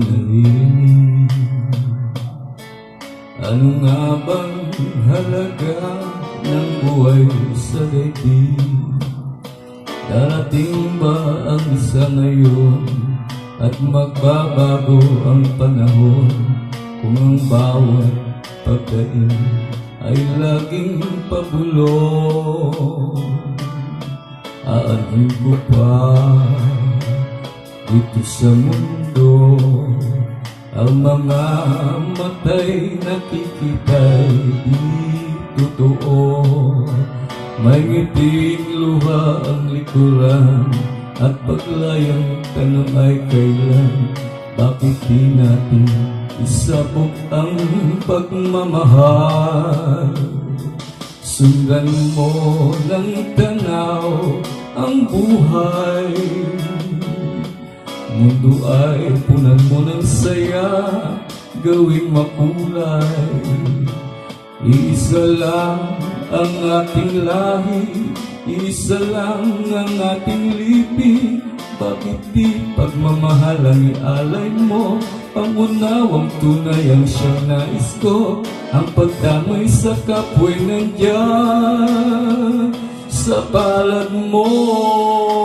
naririnig. Ano nga bang halaga ng buhay sa daigdig? Darating ba ang isa ngayon at magbabago ang panahon kung ang bawat pagkain ay laging pabulong? Aanin ko pa dito sa mundo ang mga matay nakikita'y di totoo. May ngiting luha ang likuran at paglayang tanong ay kailan. Bakit di natin isabog ang pagmamahal? Sundan mo ng tanaw ang buhay. Mundo ay punan mo ng saya, gawing makulay. Isa lang ang ating lahi, isa lang ang ating lipi. Bakit di pagmamahal ang ialay mo? Pangunawang tunay ang siyang nais ko. Ang pagdamay sa kapwa'y nandiyan sa palad mo.